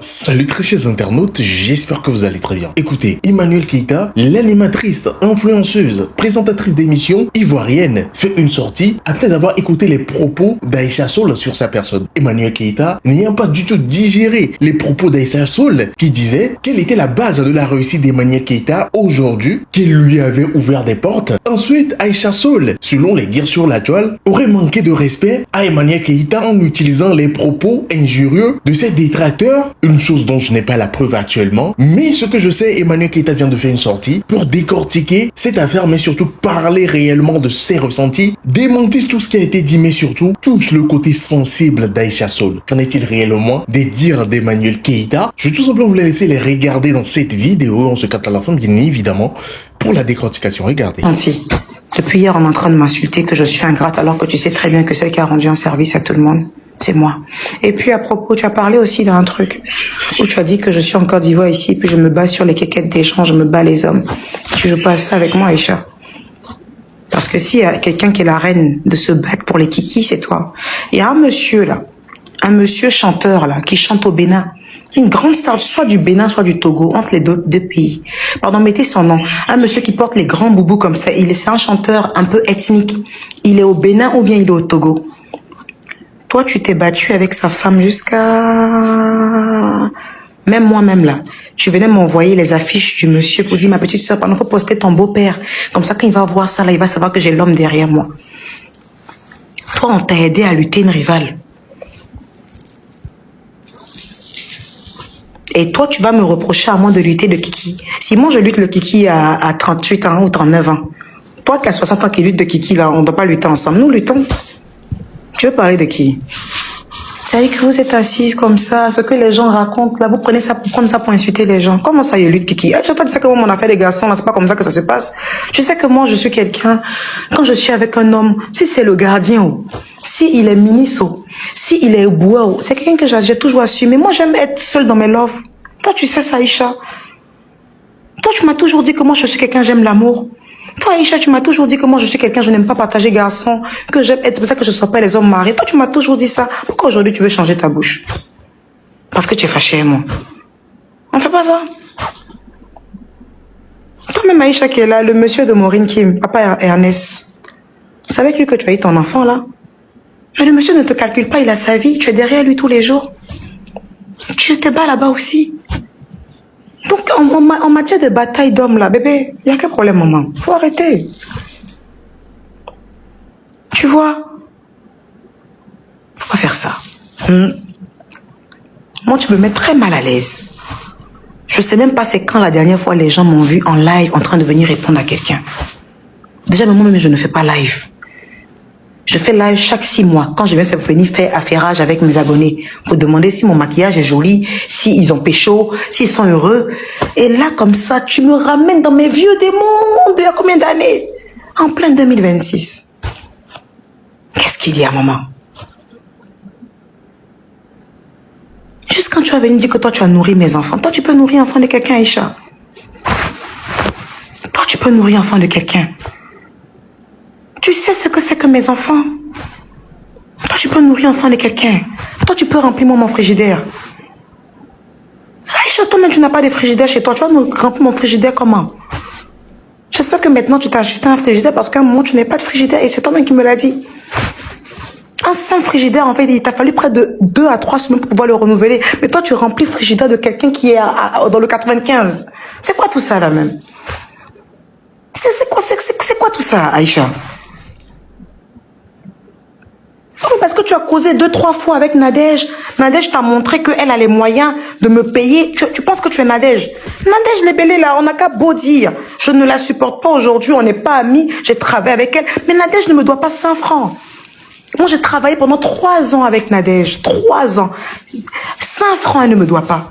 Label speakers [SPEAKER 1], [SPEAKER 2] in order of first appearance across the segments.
[SPEAKER 1] Salut très chers internautes, j'espère que vous allez très bien. Écoutez, Emmanuel Keita, l'animatrice, influenceuse, présentatrice d'émissions ivoirienne, fait une sortie après avoir écouté les propos d'Aïcha Soul sur sa personne. Emmanuel Keita n'ayant pas du tout digéré les propos d'Aïcha Soul qui disait quelle était la base de la réussite d'Emmanuel Keita aujourd'hui, qu'il lui avait ouvert des portes. Ensuite, Aïcha Soul, selon les dires sur la toile, aurait manqué de respect à Emmanuel Keita en utilisant les propos injurieux de ses détracteurs. Une chose dont je n'ai pas la preuve actuellement, mais ce que je sais, Emmanuel Keita vient de faire une sortie pour décortiquer cette affaire, mais surtout parler réellement de ses ressentis, démentir tout ce qui a été dit, mais surtout touche le côté sensible d'Aïcha Soul. Qu'en est-il réellement des dires d'Emmanuel Keita? Je vais tout simplement vous les laisser les regarder dans cette vidéo. On se capte à la fin, bien évidemment, pour la décortication. Regardez.
[SPEAKER 2] Depuis hier, on est en train de m'insulter que je suis ingrate, alors que tu sais très bien que celle qui a rendu un service à tout le monde, c'est moi. Et puis à propos, tu as parlé aussi d'un truc où tu as dit que je suis en Côte d'Ivoire ici, puis je me bats sur les quéquettes des gens, je me bats les hommes. Tu joues pas ça avec moi, Aïcha. Parce que s'il y a quelqu'un qui est la reine de se battre pour les kikis, c'est toi. Il y a un monsieur là, un monsieur chanteur là, qui chante au Bénin. Une grande star, soit du Bénin, soit du Togo, entre les deux pays. Pardon, mettez son nom. Un monsieur qui porte les grands boubous comme ça, c'est un chanteur un peu ethnique. Il est au Bénin ou bien il est au Togo. Toi, tu t'es battu avec sa femme jusqu'à... Même moi-même là. Tu venais m'envoyer les affiches du monsieur pour dire, ma petite soeur, pardon, faut poster ton beau-père. Comme ça, quand il va voir ça là, il va savoir que j'ai l'homme derrière moi. Toi, on t'a aidé à lutter une rivale. Et toi, tu vas me reprocher à moi de lutter de kiki. Si moi, je lutte le kiki à 38 ans ou 39 ans, toi qui as 60 ans qui lutte de kiki, là, on ne doit pas lutter ensemble. Nous luttons. Tu veux parler de qui? Vous savez que vous êtes assise comme ça, ce que les gens racontent, là, vous prenez ça pour prendre ça pour insulter les gens. Comment ça, il lutte kiki? Je t'ai dit ça que moi, mon affaire des garçons, là, c'est pas comme ça que ça se passe. Tu sais que moi, je suis quelqu'un, quand je suis avec un homme, si c'est le gardien, si il est ministre, si il est boueur, c'est quelqu'un que j'ai toujours assumé. Moi, j'aime être seule dans mes loves. Toi, tu sais ça, Aïcha. Toi, tu m'as toujours dit que moi, je suis quelqu'un, j'aime l'amour. Toi, Aïcha, tu m'as toujours dit que moi, je suis quelqu'un, je n'aime pas partager garçon, que j'aime être, c'est pour ça que je ne sois pas les hommes mariés. Toi, tu m'as toujours dit ça. Pourquoi aujourd'hui, tu veux changer ta bouche? Parce que tu es fâché avec moi. On ne fait pas ça. Toi-même, Aïcha, qui est là, le monsieur de Maureen Kim, papa Ernest. C'est avec lui que tu as eu ton enfant, là. Mais le monsieur ne te calcule pas, il a sa vie. Tu es derrière lui tous les jours. Tu te bats là-bas aussi. Donc, en matière de bataille d'hommes, là, bébé, il n'y a quel problème, maman? Faut arrêter. Tu vois? Faut pas faire ça. Moi, tu me mets très mal à l'aise. Je sais même pas c'est quand la dernière fois les gens m'ont vu en live en train de venir répondre à quelqu'un. Déjà, moi-même, je ne fais pas live. Je fais live chaque 6 mois, quand je viens venir faire affairage avec mes abonnés, pour demander si mon maquillage est joli, s'ils ont pécho, s'ils sont heureux. Et là, comme ça, tu me ramènes dans mes vieux démons d'il y a combien d'années? En plein 2026. Qu'est-ce qu'il y a, maman? Juste quand tu as venu dire que toi, tu as nourri mes enfants. Toi, tu peux nourrir l'enfant de quelqu'un, Aïcha. Toi, tu peux nourrir l'enfant de quelqu'un. Tu sais ce que c'est que mes enfants? Toi, tu peux nourrir l'enfant de quelqu'un. Toi, tu peux remplir mon frigidaire. Aïcha, toi-même, tu n'as pas de frigidaire chez toi. Tu vas me remplir mon frigidaire comment? J'espère que maintenant, tu t'as acheté un frigidaire parce qu'à un moment, tu n'as pas de frigidaire et c'est toi-même qui me l'a dit. Un simple frigidaire, en fait, il t'a fallu près de 2 à 3 semaines pour pouvoir le renouveler. Mais toi, tu remplis le frigidaire de quelqu'un qui est dans le 95. C'est quoi tout ça, là, même? C'est quoi tout ça, Aïcha? Parce que tu as causé 2-3 fois avec Nadège. Nadège t'a montré qu'elle a les moyens de me payer. Tu penses que tu es Nadège? Nadège, les bébés là, on n'a qu'à beau dire. Je ne la supporte pas aujourd'hui, on n'est pas amis. J'ai travaillé avec elle. Mais Nadège ne me doit pas 5 francs. Moi, j'ai travaillé pendant 3 ans avec Nadège. 3 ans. 5 francs, elle ne me doit pas.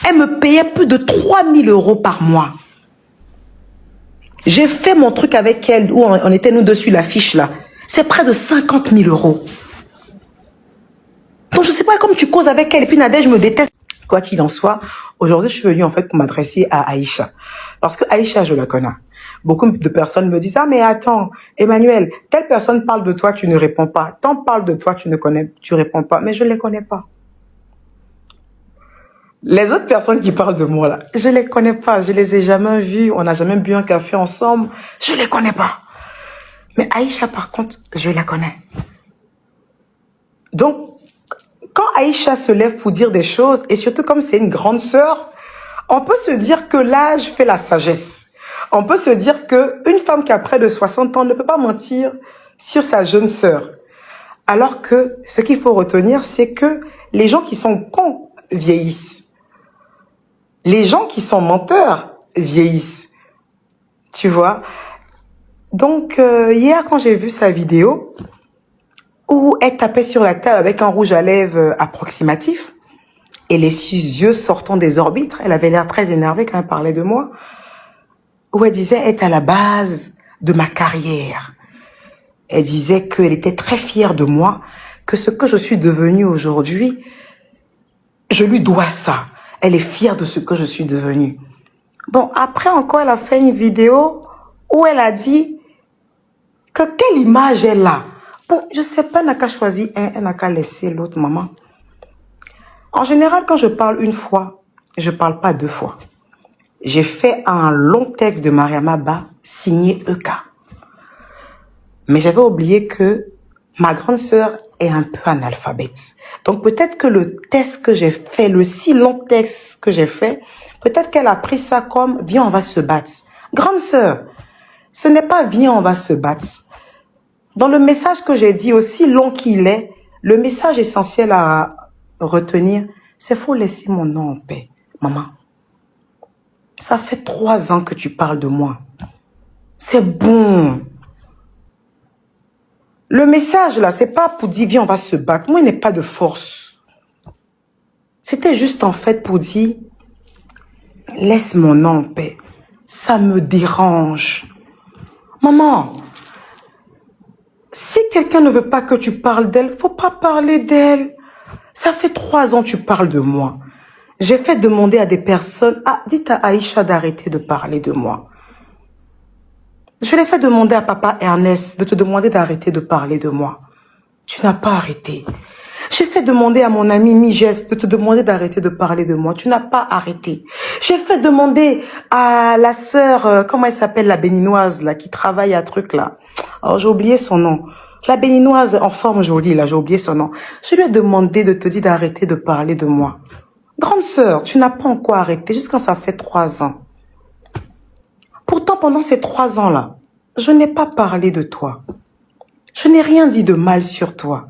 [SPEAKER 2] Elle me payait plus de 3000 € par mois. J'ai fait mon truc avec elle, où on était nous dessus, l'affiche là. C'est près de 50 000 €. Donc, je sais pas, comme tu causes avec elle, et puis Nadège me déteste. Quoi qu'il en soit, aujourd'hui, je suis venue en fait pour m'adresser à Aïcha. Parce que Aïcha, je la connais. Beaucoup de personnes me disent, ah mais attends, Emmanuel, telle personne parle de toi, tu ne réponds pas. Tant parle de toi, tu réponds pas. Mais je ne les connais pas. Les autres personnes qui parlent de moi, là, je les connais pas, je les ai jamais vues, on n'a jamais bu un café ensemble, je les connais pas. Mais Aïcha, par contre, je la connais. Donc, quand Aïcha se lève pour dire des choses, et surtout comme c'est une grande sœur, on peut se dire que l'âge fait la sagesse. On peut se dire qu'une femme qui a près de 60 ans ne peut pas mentir sur sa jeune sœur. Alors que ce qu'il faut retenir, c'est que les gens qui sont cons vieillissent. Les gens qui sont menteurs vieillissent. Tu vois? Donc, hier, quand j'ai vu sa vidéo, où elle tapait sur la table avec un rouge à lèvres approximatif, et les yeux sortant des orbites, elle avait l'air très énervée quand elle parlait de moi, où elle disait être à la base de ma carrière. Elle disait qu'elle était très fière de moi, que ce que je suis devenue aujourd'hui, je lui dois ça. Elle est fière de ce que je suis devenue. Bon, après encore, elle a fait une vidéo où elle a dit que quelle image elle a. Bon, je sais pas, elle n'a qu'à choisir un, elle n'a qu'à laisser l'autre, maman. En général, quand je parle une fois, je parle pas deux fois. J'ai fait un long texte de Mariam Abba signé EK. Mais j'avais oublié que ma grande sœur est un peu analphabète. Donc peut-être que le texte que j'ai fait, le si long texte que j'ai fait, peut-être qu'elle a pris ça comme « Viens, on va se battre ». Grande sœur, ce n'est pas « Viens, on va se battre ». Dans le message que j'ai dit, aussi long qu'il est, le message essentiel à retenir, c'est « Faut laisser mon nom en paix, maman ». Ça fait 3 ans que tu parles de moi. C'est bon. Le message là, c'est pas pour dire viens on va se battre. Moi, il n'est pas de force. C'était juste en fait pour dire laisse mon nom en paix. Ça me dérange. Maman, si quelqu'un ne veut pas que tu parles d'elle, faut pas parler d'elle. Ça fait 3 ans que tu parles de moi. J'ai fait demander à des personnes, dites à Aïcha d'arrêter de parler de moi. Je l'ai fait demander à papa Ernest de te demander d'arrêter de parler de moi. Tu n'as pas arrêté. J'ai fait demander à mon ami Miges de te demander d'arrêter de parler de moi. Tu n'as pas arrêté. J'ai fait demander à la sœur, comment elle s'appelle, la béninoise, là, qui travaille à truc, là. Alors, j'ai oublié son nom. La béninoise en forme jolie, là, j'ai oublié son nom. Je lui ai demandé de te dire d'arrêter de parler de moi. Grande sœur, tu n'as pas encore arrêté, jusqu'à ça fait 3 ans. Pourtant, pendant ces 3 ans-là, je n'ai pas parlé de toi. Je n'ai rien dit de mal sur toi.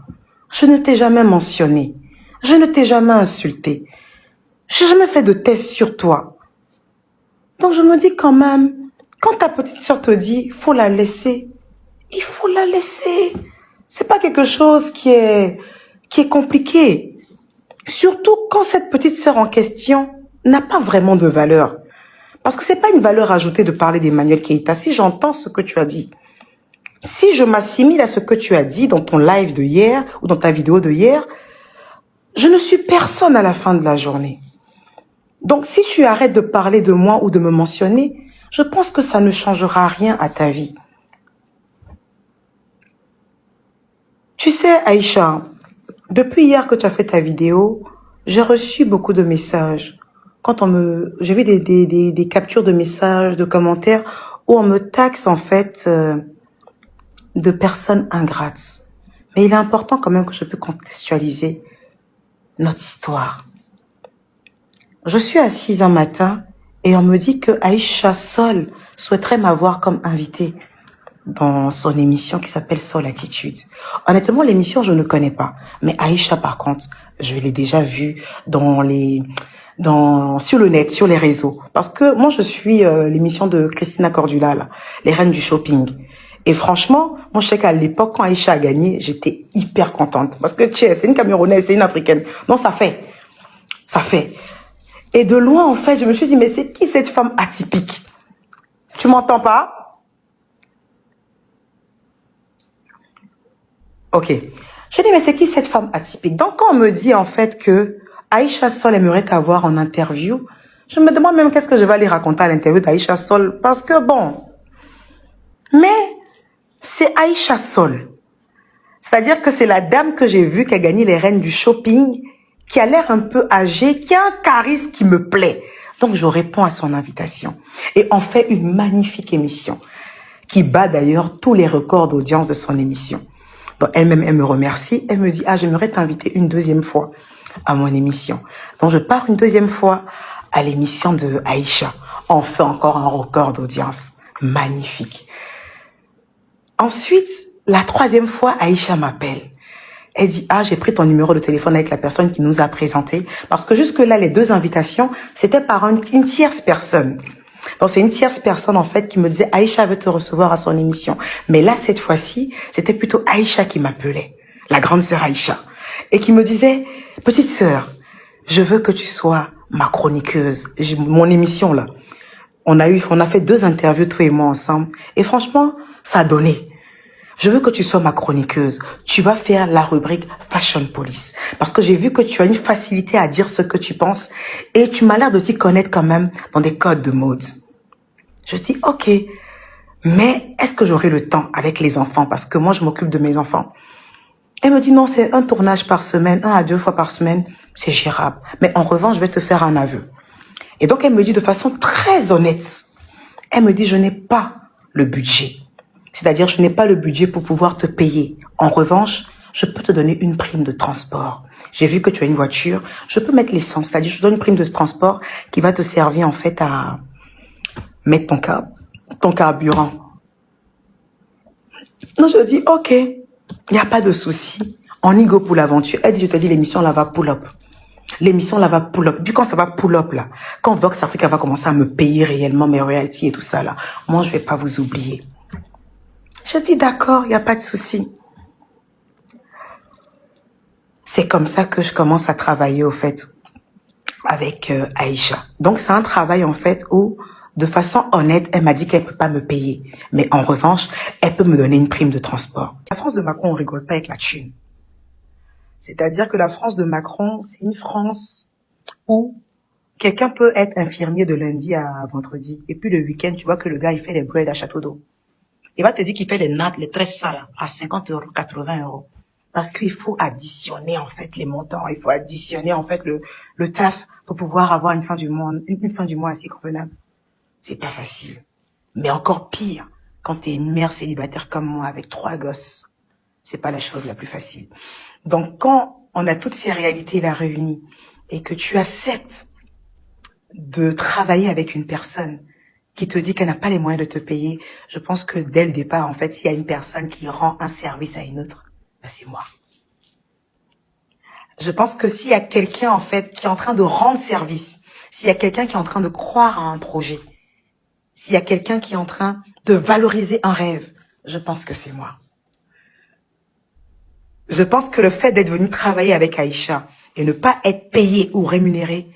[SPEAKER 2] Je ne t'ai jamais mentionné. Je ne t'ai jamais insulté. Je n'ai jamais fait de test sur toi. Donc, je me dis quand même, quand ta petite sœur te dit, il faut la laisser, il faut la laisser. C'est pas quelque chose qui est compliqué. Surtout quand cette petite sœur en question n'a pas vraiment de valeur. Parce que c'est pas une valeur ajoutée de parler d'Emmanuel Keïta. Si j'entends ce que tu as dit, si je m'assimile à ce que tu as dit dans ton live de hier ou dans ta vidéo de hier, je ne suis personne à la fin de la journée. Donc si tu arrêtes de parler de moi ou de me mentionner, je pense que ça ne changera rien à ta vie. Tu sais, Aïcha, depuis hier que tu as fait ta vidéo, j'ai reçu beaucoup de messages. J'ai vu des captures de messages, de commentaires où on me taxe en fait de personnes ingrates. Mais il est important quand même que je puisse contextualiser notre histoire. Je suis assise un matin et on me dit que Aïcha Sol souhaiterait m'avoir comme invitée dans son émission qui s'appelle Sol Attitude. Honnêtement, l'émission, je ne connais pas. Mais Aïcha, par contre, je l'ai déjà vue sur le net, sur les réseaux. Parce que moi, je suis l'émission de Christina Cordula, là, les reines du shopping. Et franchement, moi, je sais qu'à l'époque, quand Aïcha a gagné, j'étais hyper contente. Parce que, c'est une Camerounaise, c'est une Africaine. Non, ça fait. Ça fait. Et de loin, en fait, je me suis dit, mais c'est qui cette femme atypique? Tu m'entends pas? Ok. Je dis, mais c'est qui cette femme atypique? Donc, quand on me dit, en fait, que Aïcha Sol aimerait t'avoir en interview, je me demande même qu'est-ce que je vais aller raconter à l'interview d'Aïcha Sol. Parce que, bon, mais c'est Aïcha Sol. C'est-à-dire que c'est la dame que j'ai vue qui a gagné les reines du shopping qui a l'air un peu âgé, qui a un charisme qui me plaît. Donc, je réponds à son invitation. Et on fait une magnifique émission qui bat d'ailleurs tous les records d'audience de son émission. Donc, elle-même, elle me remercie. Elle me dit, ah, j'aimerais t'inviter une deuxième fois à mon émission. Donc, je pars une deuxième fois à l'émission de Aïcha. On fait encore un record d'audience. Magnifique. Ensuite, la troisième fois, Aïcha m'appelle. Elle dit, ah, j'ai pris ton numéro de téléphone avec la personne qui nous a présenté. Parce que jusque-là, les deux invitations, c'était par une tierce personne. Donc, c'est une tierce personne, en fait, qui me disait, Aïcha veut te recevoir à son émission. Mais là, cette fois-ci, c'était plutôt Aïcha qui m'appelait. La grande sœur Aïcha. Et qui me disait, petite sœur, je veux que tu sois ma chroniqueuse. Mon émission, là. On a fait 2 interviews, toi et moi, ensemble. Et franchement, ça a donné. Je veux que tu sois ma chroniqueuse. Tu vas faire la rubrique Fashion Police. Parce que j'ai vu que tu as une facilité à dire ce que tu penses. Et tu m'as l'air de t'y connaître quand même dans des codes de mode. Je dis, ok. Mais est-ce que j'aurai le temps avec les enfants? Parce que moi, je m'occupe de mes enfants. Elle me dit, non, c'est un tournage par semaine, 1 à 2 fois par semaine. C'est gérable. Mais en revanche, je vais te faire un aveu. Et donc, elle me dit de façon très honnête. Elle me dit, je n'ai pas le budget. C'est-à-dire, je n'ai pas le budget pour pouvoir te payer. En revanche, je peux te donner une prime de transport. J'ai vu que tu as une voiture, je peux mettre l'essence. C'est-à-dire, je te donne une prime de transport qui va te servir en fait à mettre ton carburant. Donc, je dis, ok, il n'y a pas de souci. On y go pour l'aventure. Elle dit, je te dis, l'émission là va pull up. L'émission là va pull up. Puis quand ça va pull up là, quand Vox Africa va commencer à me payer réellement mes royalties et tout ça là, moi, je vais pas vous oublier. Je dis d'accord, il n'y a pas de souci. C'est comme ça que je commence à travailler au fait avec Aïcha. Donc c'est un travail en fait où de façon honnête, elle m'a dit qu'elle peut pas me payer. Mais en revanche, elle peut me donner une prime de transport. La France de Macron, on rigole pas avec la thune. C'est-à-dire que la France de Macron, c'est une France où quelqu'un peut être infirmier de lundi à vendredi. Et puis le week-end, tu vois que le gars, il fait les breads à Château d'Eau. Il va te dire qu'il fait les nattes, les tresses ça à 50 euros, 80 euros. Parce qu'il faut additionner, en fait, les montants. Il faut additionner, en fait, le taf pour pouvoir avoir une fin du mois assez convenable. C'est pas facile. Mais encore pire, quand t'es une mère célibataire comme moi avec 3 gosses, c'est pas la chose la plus facile. Donc, quand on a toutes ces réalités-là réunies et que tu acceptes de travailler avec une personne qui te dit qu'elle n'a pas les moyens de te payer, je pense que dès le départ, en fait, s'il y a une personne qui rend un service à une autre, ben c'est moi. Je pense que s'il y a quelqu'un, en fait, qui est en train de rendre service, s'il y a quelqu'un qui est en train de croire à un projet, s'il y a quelqu'un qui est en train de valoriser un rêve, je pense que c'est moi. Je pense que le fait d'être venu travailler avec Aïcha et ne pas être payé ou rémunéré,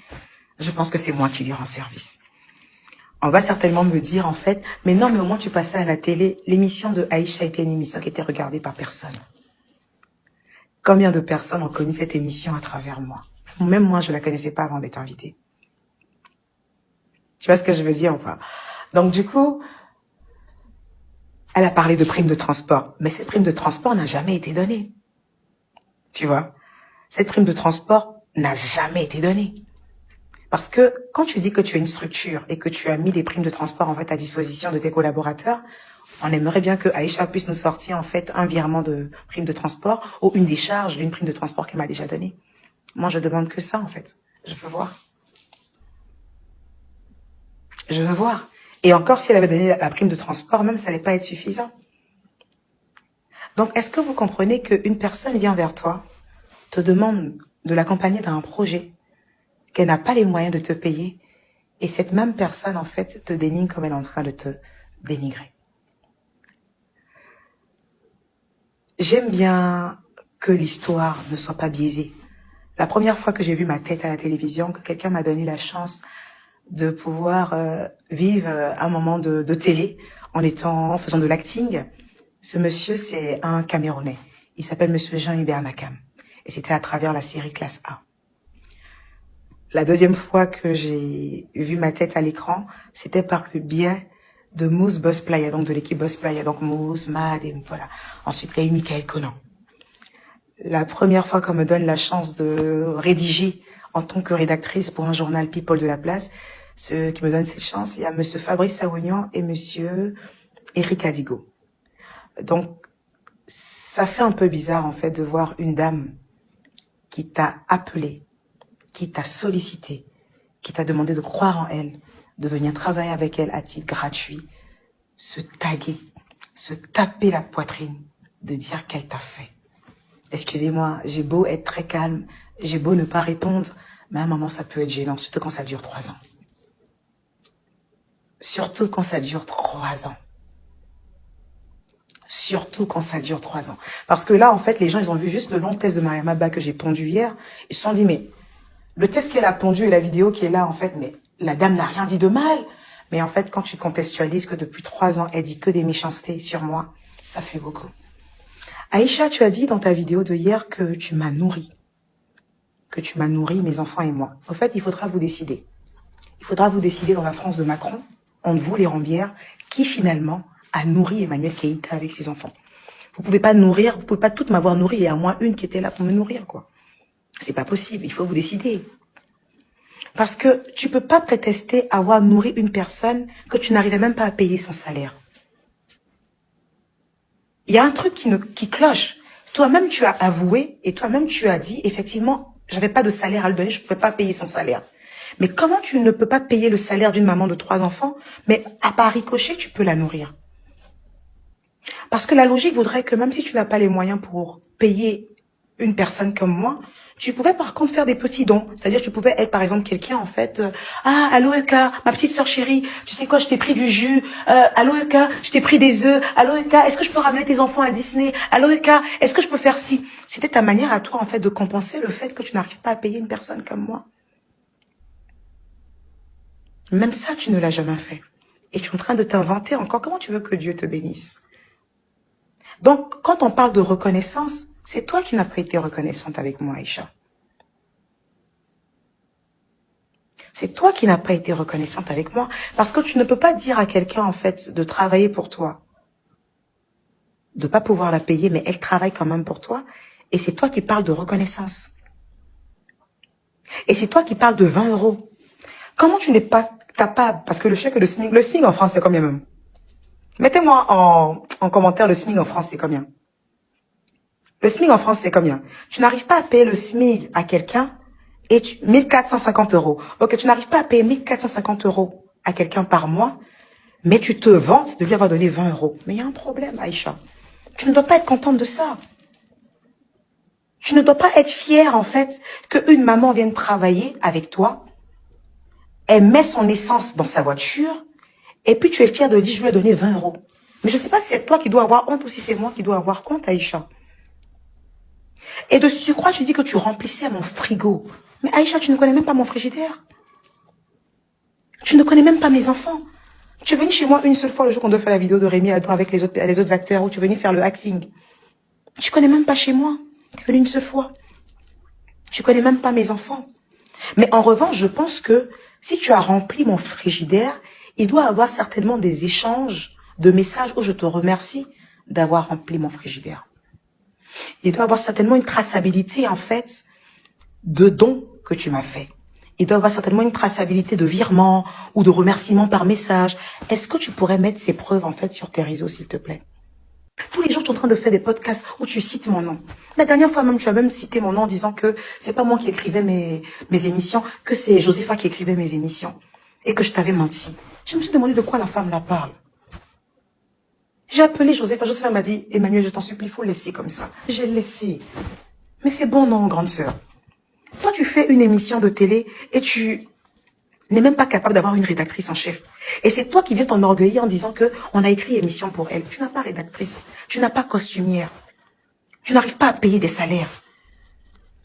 [SPEAKER 2] je pense que c'est moi qui lui rends service. On va certainement me dire, en fait, mais non, mais au moins tu passais à la télé. L'émission de Aïcha était une émission qui était regardée par personne. Combien de personnes ont connu cette émission à travers moi? Même moi, je la connaissais pas avant d'être invitée. Tu vois ce que je veux dire ou pas? Donc, du coup, elle a parlé de prime de transport. Mais cette prime de transport n'a jamais été donnée. Tu vois? Cette prime de transport n'a jamais été donnée. Parce que quand tu dis que tu as une structure et que tu as mis des primes de transport en fait à disposition de tes collaborateurs, on aimerait bien que Aïcha puisse nous sortir en fait un virement de prime de transport ou une décharge d'une prime de transport qu'elle m'a déjà donnée. Moi, je demande que ça en fait. Je veux voir. Je veux voir. Et encore, si elle avait donné la prime de transport, même ça n'allait pas être suffisant. Donc, est-ce que vous comprenez qu'une personne vient vers toi, te demande de l'accompagner dans un projet, qu'elle n'a pas les moyens de te payer, et cette même personne, en fait, te dénigre comme elle est en train de te dénigrer. J'aime bien que l'histoire ne soit pas biaisée. La première fois que j'ai vu ma tête à la télévision, que quelqu'un m'a donné la chance de pouvoir vivre un moment de télé en faisant de l'acting, ce monsieur, c'est un Camerounais. Il s'appelle monsieur Jean-Hubert Nakam. Et c'était à travers la série Classe A. La deuxième fois que j'ai vu ma tête à l'écran, c'était par le biais de Mousse Boss Playa, donc de l'équipe Boss Playa, donc Mousse, Mad, et voilà. Ensuite, il y a eu Michael Conan. la première fois qu'on me donne la chance de rédiger en tant que rédactrice pour un journal People de la Place, ceux qui me donnent cette chance, il y a monsieur Fabrice Saounian et monsieur Eric Adigo. Donc, ça fait un peu bizarre, en fait, de voir une dame qui t'a appelé, qui t'a sollicité, qui t'a demandé de croire en elle, de venir travailler avec elle à titre gratuit, se taguer, se taper la poitrine, de dire qu'elle t'a fait. Excusez-moi, j'ai beau être très calme, j'ai beau ne pas répondre, mais à un moment, ça peut être gênant, surtout quand ça dure 3 ans. Surtout quand ça dure 3 ans. Surtout quand ça dure 3 ans. Parce que là, en fait, les gens, ils ont vu juste le long test de Mariama Abba que j'ai pondu hier. Ils se sont dit, mais le test qu'elle a pondu et la vidéo qui est là, en fait, mais la dame n'a rien dit de mal. Mais en fait, quand tu contextualises que depuis 3 ans, elle dit que des méchancetés sur moi, ça fait beaucoup. Aïcha, tu as dit dans ta vidéo de hier que tu m'as nourri. Que tu m'as nourri, mes enfants et moi. En fait, il faudra vous décider. Il faudra vous décider dans la France de Macron, entre vous, les Rambières, qui finalement a nourri Emmanuel Keïta avec ses enfants. Vous pouvez pas nourrir, vous pouvez pas toutes m'avoir nourri, il y a à moins une qui était là pour me nourrir, quoi. C'est pas possible, il faut vous décider. Parce que tu peux pas prétester avoir nourri une personne que tu n'arrivais même pas à payer son salaire. Il y a un truc qui cloche. Toi-même, tu as avoué et toi-même, tu as dit, effectivement, j'avais pas de salaire à le donner, je pouvais pas payer son salaire. Mais comment tu ne peux pas payer le salaire d'une maman de 3 enfants, mais à part ricochet, tu peux la nourrir? Parce que la logique voudrait que même si tu n'as pas les moyens pour payer une personne comme moi, tu pouvais par contre faire des petits dons. C'est-à-dire tu pouvais être par exemple quelqu'un en fait, ah, allô Eka, ma petite sœur chérie, tu sais quoi, je t'ai pris du jus, allô Eka, je t'ai pris des œufs, allô Eka, est-ce que je peux ramener tes enfants à Disney, allô Eka, est-ce que je peux faire ci? C'était ta manière à toi en fait de compenser le fait que tu n'arrives pas à payer une personne comme moi. Même ça, tu ne l'as jamais fait. Et tu es en train de t'inventer encore. Comment tu veux que Dieu te bénisse? Donc, quand on parle de reconnaissance, c'est toi qui n'as pas été reconnaissante avec moi, Aïcha. C'est toi qui n'as pas été reconnaissante avec moi. Parce que tu ne peux pas dire à quelqu'un, en fait, de travailler pour toi, de pas pouvoir la payer, mais elle travaille quand même pour toi. Et c'est toi qui parles de reconnaissance. Et c'est toi qui parles de 20 €. Comment tu n'es pas capable, parce que le chèque, le SMIC en France, c'est combien même? Mettez-moi en commentaire le SMIC en France, c'est combien? Le SMIC en France, c'est combien? Tu n'arrives pas à payer le SMIC à quelqu'un et 1450 €. Ok, tu n'arrives pas à payer 1450 € à quelqu'un par mois, mais tu te vantes de lui avoir donné 20 €. Mais il y a un problème, Aïcha. Tu ne dois pas être contente de ça. Tu ne dois pas être fière, en fait, qu'une maman vienne travailler avec toi. Elle met son essence dans sa voiture, et puis tu es fière de dire, je lui ai donné 20 €. Mais je ne sais pas si c'est toi qui dois avoir honte ou si c'est moi qui dois avoir honte, Aïcha. Et de surcroît, tu dis que tu remplissais mon frigo. Mais Aïcha, tu ne connais même pas mon frigidaire. Tu ne connais même pas mes enfants. Tu es venu chez moi une seule fois le jour qu'on doit faire la vidéo de Rémi avec les autres acteurs, où tu es venu faire le acting. Tu connais même pas chez moi. Tu es venu une seule fois. Tu connais même pas mes enfants. Mais en revanche, je pense que si tu as rempli mon frigidaire, il doit y avoir certainement des échanges de messages où je te remercie d'avoir rempli mon frigidaire. Il doit y avoir certainement une traçabilité, en fait, de dons que tu m'as fait. Il doit y avoir certainement une traçabilité de virement ou de remerciement par message. Est-ce que tu pourrais mettre ces preuves, en fait, sur tes réseaux, s'il te plaît? Tous les jours, tu es en train de faire des podcasts où tu cites mon nom. La dernière fois même, tu as même cité mon nom en disant que c'est pas moi qui écrivais mes émissions, que c'est Josepha qui écrivait mes émissions et que je t'avais menti. Je me suis demandé de quoi la femme la parle. J'ai appelé Josepha. Josepha m'a dit, Emmanuel, je t'en supplie, il faut laisser comme ça. J'ai laissé. Mais c'est bon, non, grande sœur. Toi, tu fais une émission de télé et tu n'es même pas capable d'avoir une rédactrice en chef. Et c'est toi qui viens t'enorgueillir en disant que on a écrit émission pour elle. Tu n'as pas rédactrice. Tu n'as pas costumière. Tu n'arrives pas à payer des salaires.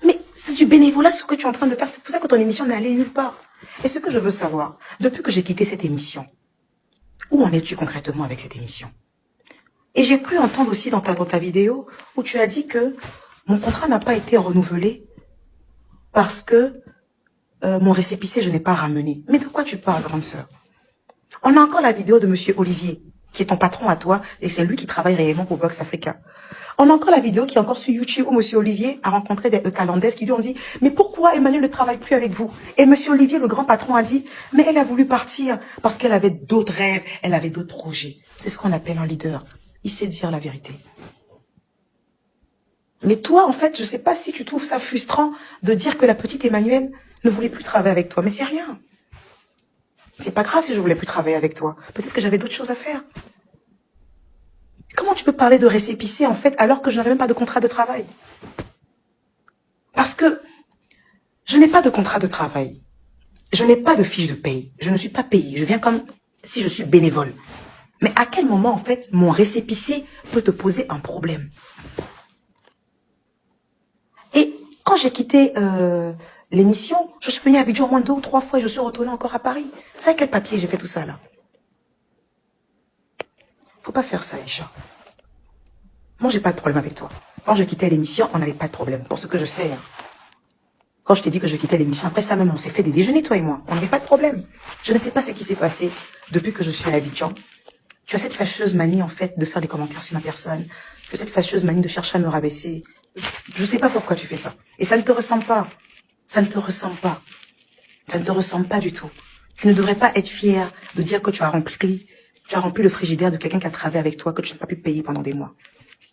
[SPEAKER 2] Mais c'est du bénévolat ce que tu es en train de faire. C'est pour ça que ton émission n'est allée nulle part. Et ce que je veux savoir, depuis que j'ai quitté cette émission, où en es-tu concrètement avec cette émission? Et j'ai cru entendre aussi dans ta vidéo où tu as dit que mon contrat n'a pas été renouvelé parce que mon récépissé, je n'ai pas ramené. Mais de quoi tu parles, grande sœur? On a encore la vidéo de monsieur Olivier, qui est ton patron à toi, et c'est lui qui travaille réellement pour Vox Africa. On a encore la vidéo qui est encore sur YouTube où Monsieur Olivier a rencontré des Calandaises qui lui ont dit « Mais pourquoi Emmanuel ne travaille plus avec vous ?» Et Monsieur Olivier, le grand patron, a dit « Mais elle a voulu partir parce qu'elle avait d'autres rêves, elle avait d'autres projets. » C'est ce qu'on appelle un leader. Il sait dire la vérité. Mais toi, en fait, je ne sais pas si tu trouves ça frustrant de dire que la petite Emmanuelle ne voulait plus travailler avec toi. Mais c'est rien. C'est pas grave si je voulais plus travailler avec toi. Peut-être que j'avais d'autres choses à faire. Comment tu peux parler de récépissé, en fait, alors que je n'avais même pas de contrat de travail? Parce que je n'ai pas de contrat de travail. Je n'ai pas de fiche de paye. Je ne suis pas payée. Je viens comme si je suis bénévole. Mais à quel moment, en fait, mon récépissé peut te poser un problème? Et quand j'ai quitté l'émission, je suis venue à Abidjan au moins 2 ou 3 fois et je suis retournée encore à Paris. C'est avec quel papier j'ai fait tout ça, là? Faut pas faire ça, Aïcha. Moi, j'ai pas de problème avec toi. Quand je quittais l'émission, on n'avait pas de problème. Pour ce que je sais. Hein. Quand je t'ai dit que je quittais l'émission, après ça même, on s'est fait des déjeuners, toi et moi. On n'avait pas de problème. Je ne sais pas ce qui s'est passé depuis que je suis à Abidjan. Tu as cette fâcheuse manie, en fait, de faire des commentaires sur ma personne. Tu as cette fâcheuse manie de chercher à me rabaisser. Je ne sais pas pourquoi tu fais ça. Et ça ne te ressemble pas. Ça ne te ressemble pas. Ça ne te ressemble pas du tout. Tu ne devrais pas être fier de dire que tu as rempli le frigidaire de quelqu'un qui a travaillé avec toi, que tu n'as pas pu payer pendant des mois.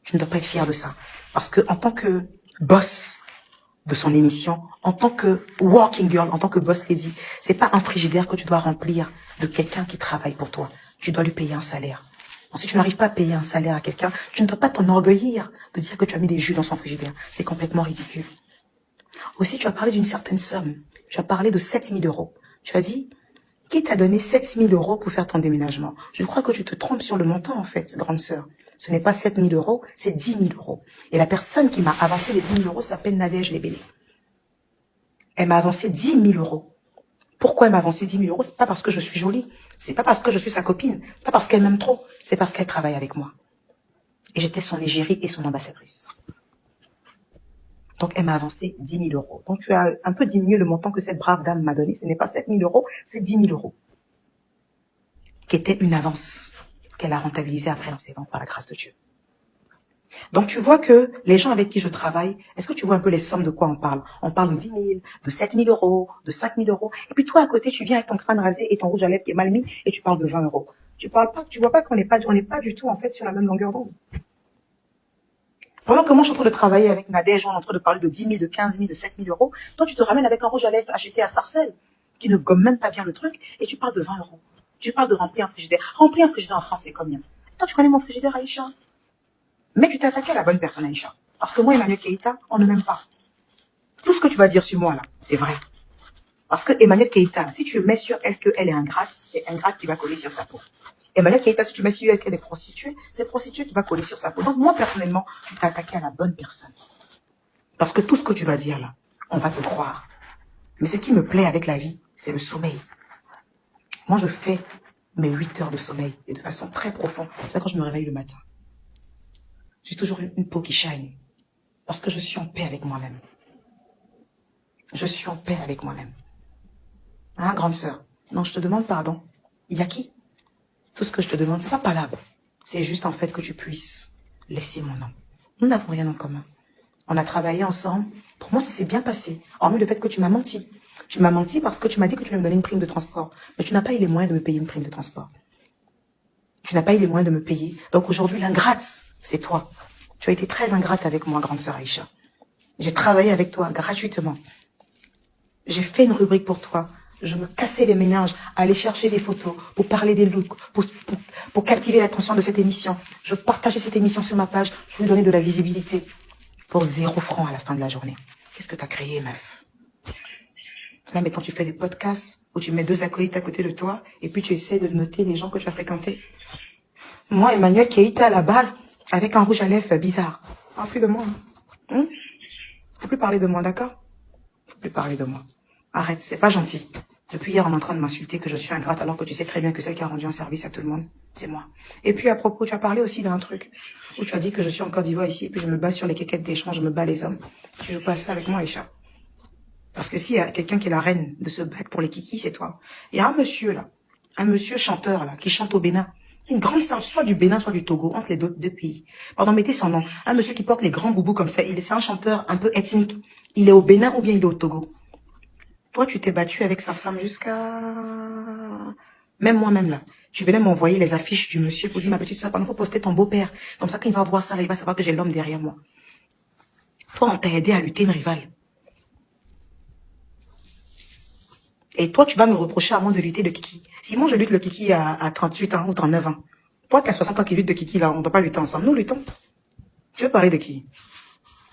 [SPEAKER 2] Tu ne dois pas être fier de ça. Parce que en tant que boss de son émission, en tant que working girl, en tant que boss lady, c'est pas un frigidaire que tu dois remplir de quelqu'un qui travaille pour toi. Tu dois lui payer un salaire. Donc, si tu n'arrives pas à payer un salaire à quelqu'un, tu ne dois pas t'enorgueillir de dire que tu as mis des jus dans son frigidaire. C'est complètement ridicule. Aussi, tu as parlé d'une certaine somme. Tu as parlé de 7 000 euros. Tu as dit, qui t'a donné 7 000 euros pour faire ton déménagement? Je crois que tu te trompes sur le montant, en fait, grande sœur. Ce n'est pas 7 000 euros, c'est 10 000 euros. Et la personne qui m'a avancé les 10 000 euros s'appelle Nadège Lebélé. Elle m'a avancé 10 000 euros. Pourquoi elle m'a avancé 10 000 euros? C'est pas parce que je suis jolie. C'est pas parce que je suis sa copine. C'est pas parce qu'elle m'aime trop. C'est parce qu'elle travaille avec moi. Et j'étais son égérie et son ambassadrice. Donc, elle m'a avancé 10 000 euros. Donc, tu as un peu diminué le montant que cette brave dame m'a donné. Ce n'est pas 7 000 euros, c'est 10 000 euros. Qui était une avance qu'elle a rentabilisée après en ses ventes par la grâce de Dieu. Donc, tu vois que les gens avec qui je travaille, est-ce que tu vois un peu les sommes de quoi on parle? On parle de 10 000, de 7 000 euros, de 5 000 euros. Et puis toi, à côté, tu viens avec ton crâne rasé et ton rouge à lèvres qui est mal mis et tu parles de 20 euros. Tu vois pas qu'on n'est pas du tout, en fait, sur la même longueur d'onde. Pendant que moi, je suis en train de travailler avec Nadège, on est en train de parler de 10 000, de 15 000, de 7 000 euros. Toi, tu te ramènes avec un rouge à lèvres acheté à Sarcelles, qui ne gomme même pas bien le truc, et tu parles de 20 euros. Tu parles de remplir un frigidaire. Remplir un frigidaire en France, c'est combien? Toi, tu connais mon frigidaire, Aïcha? Mais tu t'es attaqué à la bonne personne, Aïcha. Parce que moi, Emmanuel Keïta, on ne m'aime pas. Tout ce que tu vas dire sur moi, là, c'est vrai. Parce que Emmanuel Keïta, si tu mets sur elle qu'elle est ingrate, c'est ingrate qui va coller sur sa peau. Emmanuel Keïta, si tu mets sur elle qu'elle est prostituée, c'est prostituée qui va coller sur sa peau. Donc moi, personnellement, tu t'es attaqué à la bonne personne. Parce que tout ce que tu vas dire là, on va te croire. Mais ce qui me plaît avec la vie, c'est le sommeil. Moi, je fais mes 8 heures de sommeil et de façon très profonde. C'est ça quand je me réveille le matin. J'ai toujours une peau qui shine. Parce que je suis en paix avec moi-même. Je suis en paix avec moi-même. Hein, grande sœur? Non, je te demande pardon. Il y a qui? Tout ce que je te demande, c'est pas palabre. C'est juste en fait que tu puisses laisser mon nom. Nous n'avons rien en commun. On a travaillé ensemble. Pour moi, ça s'est bien passé. Hormis le fait que tu m'as menti. Tu m'as menti parce que tu m'as dit que tu allais me donner une prime de transport. Mais tu n'as pas eu les moyens de me payer une prime de transport. Tu n'as pas eu les moyens de me payer. Donc aujourd'hui, l'ingrate, c'est toi. Tu as été très ingrate avec moi, grande sœur Aïcha. J'ai travaillé avec toi gratuitement. J'ai fait une rubrique pour toi. Je me cassais les méninges à aller chercher des photos, pour parler des looks, pour captiver l'attention de cette émission. Je partageais cette émission sur ma page, je lui donnais de la visibilité. Pour 0 francs à la fin de la journée. Qu'est-ce que tu as créé, meuf? Là, maintenant, tu fais des podcasts où tu mets 2 acolytes à côté de toi et puis tu essaies de noter les gens que tu as fréquentés. Moi, Emmanuel Keïta, à la base, avec un rouge à lèvres bizarre. Parle plus de moi. Hein? Faut plus parler de moi, d'accord? Faut plus parler de moi. Arrête, c'est pas gentil. Depuis hier, on est en train de m'insulter que je suis ingrate alors que tu sais très bien que celle qui a rendu un service à tout le monde, c'est moi. Et puis à propos, tu as parlé aussi d'un truc où tu as dit que je suis en Côte d'Ivoire ici et puis je me bats sur les quéquettes d'échange, je me bats les hommes. Tu joues pas ça avec moi, Aïcha. Parce que s'il y a quelqu'un qui est la reine de se battre pour les kikis, c'est toi. Il y a un monsieur là, un monsieur chanteur là, qui chante au Bénin. Une grande star, soit du Bénin, soit du Togo, entre les deux pays. Pardon, mettez son nom. Un monsieur qui porte les grands boubous comme ça, c'est un chanteur un peu ethnique. Il est au Bénin ou bien il est au Togo. Toi, tu t'es battu avec sa femme jusqu'à... Même moi-même là. Tu venais m'envoyer les affiches du monsieur pour dire, ma petite soeur, il faut poster ton beau-père. Comme ça, quand il va voir ça, là, il va savoir que j'ai l'homme derrière moi. Toi, on t'a aidé à lutter une rivale. Et toi, tu vas me reprocher à moi de lutter de Kiki. Si moi, je lutte le Kiki à 38 ans ou 39 ans, toi, qui as 60 ans qui lutte de Kiki, là, on ne doit pas lutter ensemble. Nous luttons. Tu veux parler de qui?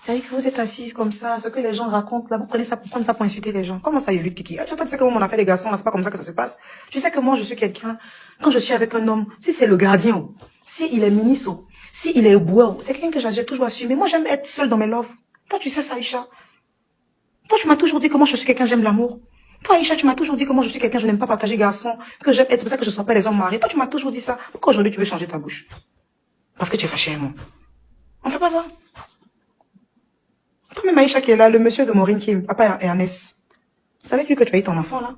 [SPEAKER 2] C'est que vous êtes assises comme ça, ce que les gens racontent, là, vous prenez ça pour insulter les gens. Comment ça, il lutte Kiki? Tu sais que moi, on a fait les garçons, là, c'est pas comme ça que ça se passe. Tu sais que moi, je suis quelqu'un, quand je suis avec un homme, si c'est le gardien, si il est ministre, si il est au bois, c'est quelqu'un que j'ai toujours assumé. Moi, j'aime être seule dans mes loves. Toi, tu sais ça, Aïcha. Toi, tu m'as toujours dit comment je suis quelqu'un, j'aime l'amour. Toi, Aïcha, tu m'as toujours dit comment je suis quelqu'un, je n'aime pas partager garçon, que j'aime être, c'est pour ça que je ne sois pas les hommes mariés. Toi, tu m'as toujours dit ça. Pourquoi aujourd'hui tu veux changer ta bouche? Parce que tu es fâché avec moi. On fait pas ça. Toi, même Aïcha qui est là, le monsieur de Maureen Kim, papa Ernest. C'est avec lui que tu as eu ton enfant, là.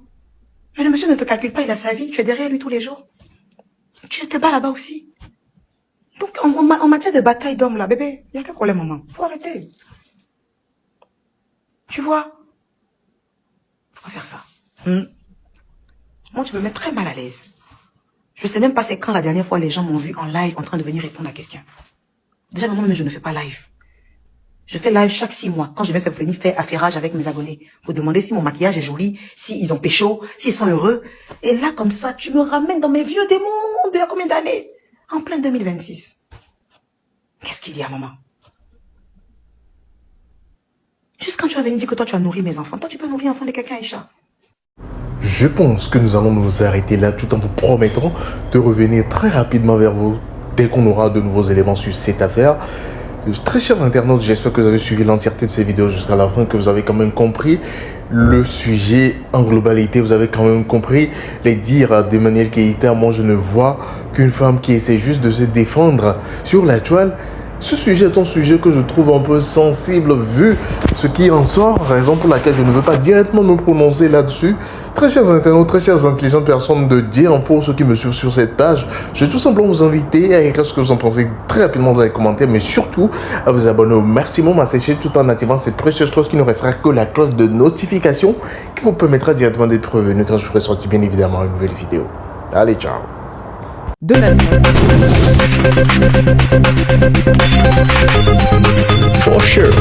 [SPEAKER 2] Mais le monsieur ne te calcule pas, il a sa vie, tu es derrière lui tous les jours. Tu te bats là-bas aussi. Donc, en matière de bataille d'hommes, là, bébé, il n'y a qu'un problème, maman. Faut arrêter. Tu vois? Faut pas faire ça. Moi, tu me mets très mal à l'aise. Je sais même pas c'est quand la dernière fois les gens m'ont vu en live en train de venir répondre à quelqu'un. Déjà, maman, mais je ne fais pas live. Je fais live chaque 6 mois. Quand je viens venir faire affairage avec mes abonnés. Pour demander si mon maquillage est joli, s'ils ont pécho, s'ils sont heureux. Et là, comme ça, tu me ramènes dans mes vieux démons d'il y a combien d'années? En plein 2026. Qu'est-ce qu'il y a, maman? Juste quand tu as venu dire que toi, tu as nourri mes enfants. Toi, tu peux nourrir l'enfant de quelqu'un, Aïcha.
[SPEAKER 1] Je pense que nous allons nous arrêter là tout en vous promettant de revenir très rapidement vers vous dès qu'on aura de nouveaux éléments sur cette affaire. Très chers internautes, j'espère que vous avez suivi l'entièreté de ces vidéos jusqu'à la fin, que vous avez quand même compris le sujet en globalité. Vous avez quand même compris les dires d'Emmanuel Keïta. Moi, je ne vois qu'une femme qui essaie juste de se défendre sur la toile. Ce sujet est un sujet que je trouve un peu sensible vu ce qui en sort, raison pour laquelle je ne veux pas directement me prononcer là-dessus. Très chers internautes, très chers intelligentes personnes de Dieu en ceux qui me suivent sur cette page, je vais tout simplement vous inviter à écrire ce que vous en pensez très rapidement dans les commentaires, mais surtout à vous abonner au maximum à cette chaîne tout en activant cette précieuse cloche qui ne restera que la cloche de notification qui vous permettra directement d'être prévenu quand je ferai sortir bien évidemment une nouvelle vidéo. Allez, ciao!
[SPEAKER 3] De la
[SPEAKER 1] For sure.